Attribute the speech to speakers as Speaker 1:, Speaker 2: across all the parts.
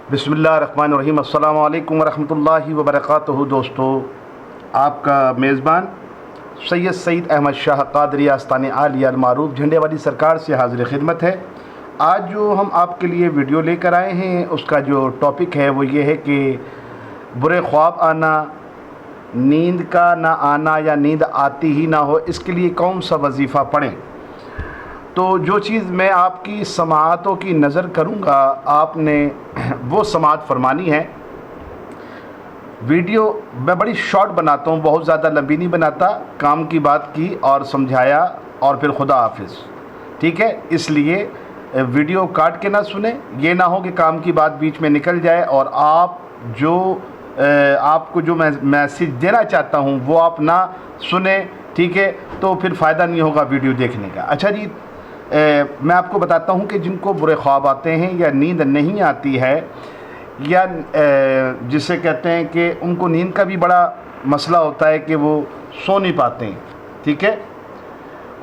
Speaker 1: बिस्मिल्लाहिर्रहमानिर्रहीम। अस्सलामु अलैकुम वरहमतुल्लाहि वबरकातुहू। दोस्तों, आपका मेज़बान सैयद सईद अहमद शाह क़ादरी आस्ताने आलिया अल मारूफ झंडे वाली सरकार से हाज़िर खिदमत है। आज जो हम आपके लिए वीडियो लेकर आए हैं उसका जो टॉपिक है वो ये है कि बुरे ख्वाब आना, नींद का ना आना या नींद आती ही ना हो, इसके लिए कौन सा वजीफ़ा पढ़ें। तो जो चीज़ मैं आपकी समाअतों की नज़र करूँगा आपने वो समाअत फरमानी है। वीडियो मैं बड़ी शॉर्ट बनाता हूँ, बहुत ज़्यादा लंबी नहीं बनाता। काम की बात की और समझाया और फिर खुदा हाफिज़, ठीक है। इसलिए वीडियो काट के ना सुने, ये ना हो कि काम की बात बीच में निकल जाए और आप जो आपको जो मैं मैसेज देना चाहता हूँ वो आप ना सुने, ठीक है। तो फिर फ़ायदा नहीं होगा वीडियो देखने का। अच्छा जी, मैं आपको बताता हूँ कि जिनको बुरे ख्वाब आते हैं या नींद नहीं आती है या जिसे कहते हैं कि उनको नींद का भी बड़ा मसला होता है कि वो सो नहीं पाते हैं, ठीक है,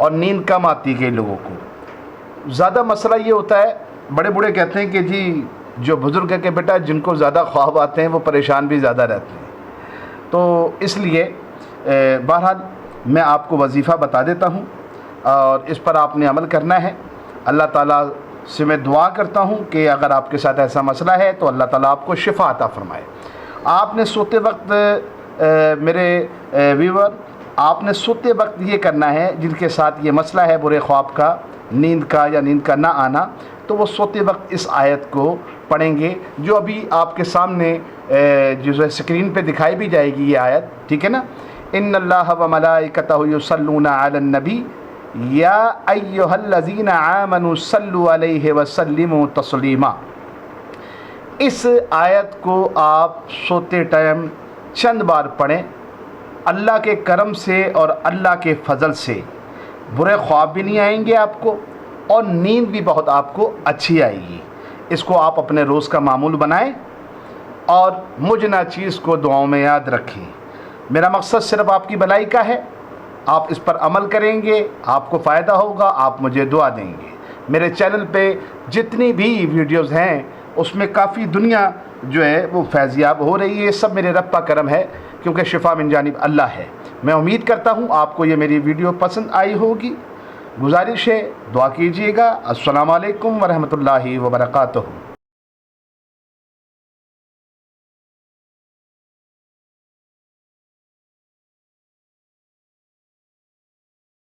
Speaker 1: और नींद कम आती है लोगों को। ज़्यादा मसला ये होता है, बड़े बूढ़े कहते हैं कि जी जो बुज़ुर्ग है कि बेटा जिनको ज़्यादा ख्वाब आते हैं वो परेशान भी ज़्यादा रहते हैं। तो इसलिए बहरहाल मैं आपको वजीफ़ा बता देता हूँ और इस पर आपने अमल करना है। अल्लाह ताला से मैं दुआ करता हूँ कि अगर आपके साथ ऐसा मसला है तो अल्लाह ताला आपको शिफा अता फरमाए। आपने सोते वक्त मेरे व्यूअर, आपने सोते वक्त ये करना है जिनके साथ ये मसला है बुरे ख्वाब का, नींद का या नींद का ना आना, तो वो सोते वक्त इस आयत को पढ़ेंगे जो अभी आपके सामने जो स्क्रीन पे दिखाई भी जाएगी ये आयत, ठीक है ना। इन्नल्लाह व मलाइकतहु युसल्लूना अलन नबी या अय्युहल्लज़ीना आमनु सल्लु अलैहि व सल्लिमु तस्लीमा। इस आयत को आप सोते टाइम चंद बार पढ़ें। अल्लाह के करम से और अल्लाह के फजल से बुरे ख्वाब भी नहीं आएंगे आपको और नींद भी बहुत आपको अच्छी आएगी। इसको आप अपने रोज़ का मामूल बनाएं और मुझना चीज़ को दुआओं में याद रखें। मेरा मकसद सिर्फ आपकी भलाई का है। आप इस पर अमल करेंगे, आपको फ़ायदा होगा, आप मुझे दुआ देंगे। मेरे चैनल पे जितनी भी वीडियोस हैं उसमें काफ़ी दुनिया जो है वो फैज़याब हो रही है। सब मेरे रब का करम है क्योंकि शिफा मिन जानिब अल्लाह है। मैं उम्मीद करता हूँ आपको ये मेरी वीडियो पसंद आई होगी। गुजारिश है दुआ कीजिएगा। अस्सलामु अलैकुम वरहमतुल्लाहि वबरकातुहू।